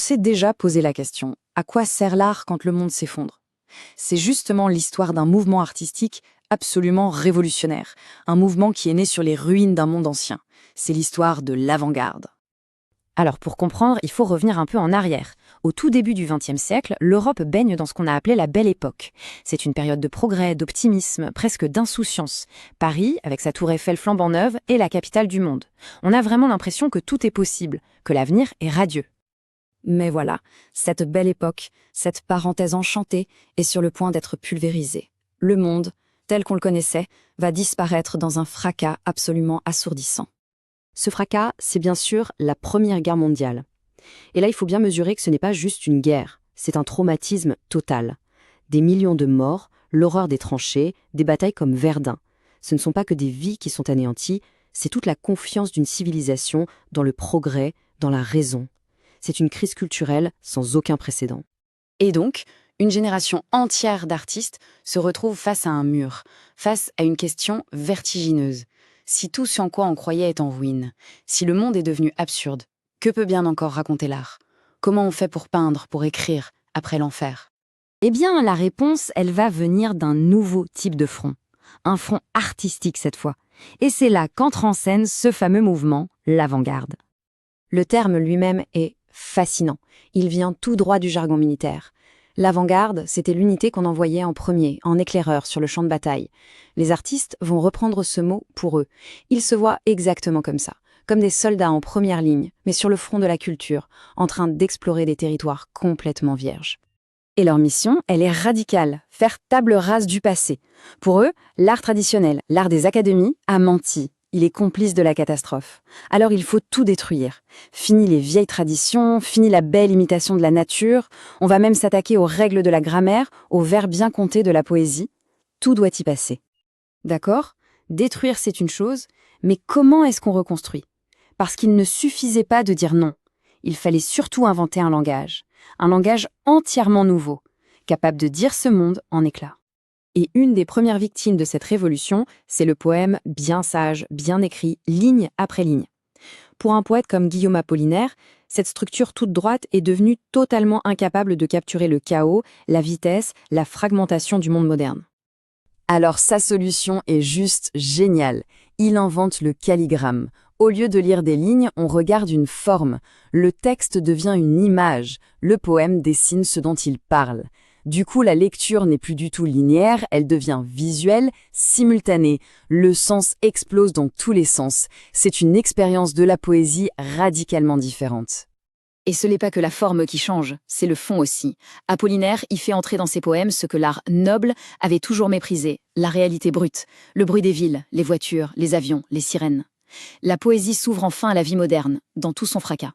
s'est déjà posé la question, à quoi sert l'art quand le monde s'effondre? C'est justement l'histoire d'un mouvement artistique absolument révolutionnaire, un mouvement qui est né sur les ruines d'un monde ancien. C'est l'histoire de l'avant-garde. Alors pour comprendre, il faut revenir un peu en arrière. Au tout début du XXe siècle, l'Europe baigne dans ce qu'on a appelé la Belle Époque. C'est une période de progrès, d'optimisme, presque d'insouciance. Paris, avec sa tour Eiffel flambant neuve, est la capitale du monde. On a vraiment l'impression que tout est possible, que l'avenir est radieux. Mais voilà, cette belle époque, cette parenthèse enchantée, est sur le point d'être pulvérisée. Le monde, tel qu'on le connaissait, va disparaître dans un fracas absolument assourdissant. Ce fracas, c'est bien sûr la Première Guerre mondiale. Et là, il faut bien mesurer que ce n'est pas juste une guerre, c'est un traumatisme total. Des millions de morts, l'horreur des tranchées, des batailles comme Verdun. Ce ne sont pas que des vies qui sont anéanties, c'est toute la confiance d'une civilisation dans le progrès, dans la raison. C'est une crise culturelle sans aucun précédent. Et donc, une génération entière d'artistes se retrouve face à un mur, face à une question vertigineuse. Si tout ce en quoi on croyait est en ruine, si le monde est devenu absurde, que peut bien encore raconter l'art? Comment on fait pour peindre, pour écrire, après l'enfer? Eh bien, la réponse, elle va venir d'un nouveau type de front. Un front artistique cette fois. Et c'est là qu'entre en scène ce fameux mouvement, l'avant-garde. Le terme lui-même est fascinant. Il vient tout droit du jargon militaire. L'avant-garde, c'était l'unité qu'on envoyait en premier, en éclaireur, sur le champ de bataille. Les artistes vont reprendre ce mot pour eux. Ils se voient exactement comme ça, comme des soldats en première ligne, mais sur le front de la culture, en train d'explorer des territoires complètement vierges. Et leur mission, elle est radicale, faire table rase du passé. Pour eux, l'art traditionnel, l'art des académies, a menti. Il est complice de la catastrophe. Alors il faut tout détruire. Fini les vieilles traditions, fini la belle imitation de la nature. On va même s'attaquer aux règles de la grammaire, aux vers bien comptés de la poésie. Tout doit y passer. D'accord? Détruire, c'est une chose, mais comment est-ce qu'on reconstruit? Parce qu'il ne suffisait pas de dire non. Il fallait surtout inventer un langage entièrement nouveau, capable de dire ce monde en éclats. Et une des premières victimes de cette révolution, c'est le poème bien sage, bien écrit, ligne après ligne. Pour un poète comme Guillaume Apollinaire, cette structure toute droite est devenue totalement incapable de capturer le chaos, la vitesse, la fragmentation du monde moderne. Alors sa solution est juste géniale. Il invente le calligramme. Au lieu de lire des lignes, on regarde une forme. Le texte devient une image. Le poème dessine ce dont il parle. Du coup, la lecture n'est plus du tout linéaire, elle devient visuelle, simultanée. Le sens explose dans tous les sens. C'est une expérience de la poésie radicalement différente. Et ce n'est pas que la forme qui change, c'est le fond aussi. Apollinaire y fait entrer dans ses poèmes ce que l'art noble avait toujours méprisé, la réalité brute, le bruit des villes, les voitures, les avions, les sirènes. La poésie s'ouvre enfin à la vie moderne, dans tout son fracas.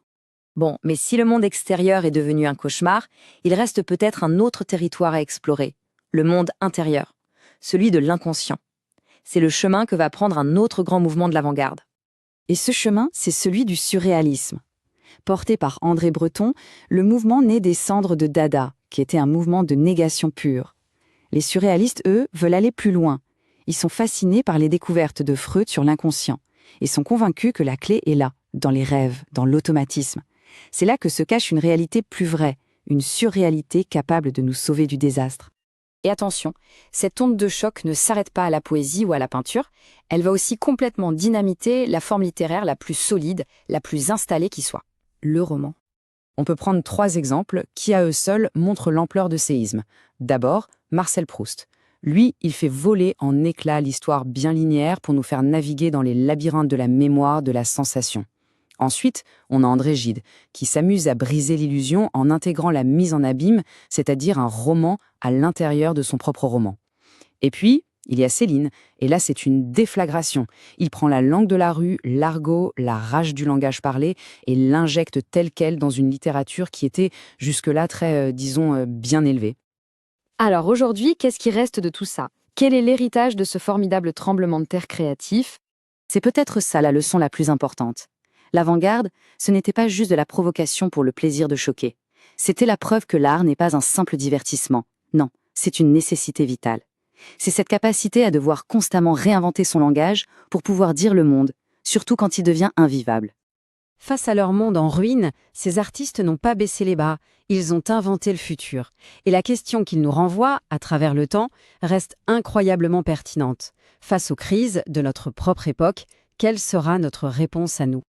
Bon, mais si le monde extérieur est devenu un cauchemar, il reste peut-être un autre territoire à explorer, le monde intérieur, celui de l'inconscient. C'est le chemin que va prendre un autre grand mouvement de l'avant-garde. Et ce chemin, c'est celui du surréalisme. Porté par André Breton, le mouvement naît des cendres de Dada, qui était un mouvement de négation pure. Les surréalistes, eux, veulent aller plus loin. Ils sont fascinés par les découvertes de Freud sur l'inconscient et sont convaincus que la clé est là, dans les rêves, dans l'automatisme. C'est là que se cache une réalité plus vraie, une surréalité capable de nous sauver du désastre. Et attention, cette onde de choc ne s'arrête pas à la poésie ou à la peinture, elle va aussi complètement dynamiter la forme littéraire la plus solide, la plus installée qui soit, le roman. On peut prendre 3 exemples qui, à eux seuls, montrent l'ampleur de séisme. D'abord, Marcel Proust. Lui, il fait voler en éclats l'histoire bien linéaire pour nous faire naviguer dans les labyrinthes de la mémoire, de la sensation. Ensuite, on a André Gide, qui s'amuse à briser l'illusion en intégrant la mise en abîme, c'est-à-dire un roman à l'intérieur de son propre roman. Et puis, il y a Céline, et là c'est une déflagration. Il prend la langue de la rue, l'argot, la rage du langage parlé, et l'injecte telle quelle dans une littérature qui était jusque-là très, bien élevée. Alors aujourd'hui, qu'est-ce qui reste de tout ça? Quel est l'héritage de ce formidable tremblement de terre créatif? C'est peut-être ça la leçon la plus importante. L'avant-garde, ce n'était pas juste de la provocation pour le plaisir de choquer. C'était la preuve que l'art n'est pas un simple divertissement. Non, c'est une nécessité vitale. C'est cette capacité à devoir constamment réinventer son langage pour pouvoir dire le monde, surtout quand il devient invivable. Face à leur monde en ruine, ces artistes n'ont pas baissé les bras, ils ont inventé le futur. Et la question qu'ils nous renvoient, à travers le temps, reste incroyablement pertinente. Face aux crises de notre propre époque, quelle sera notre réponse à nous ?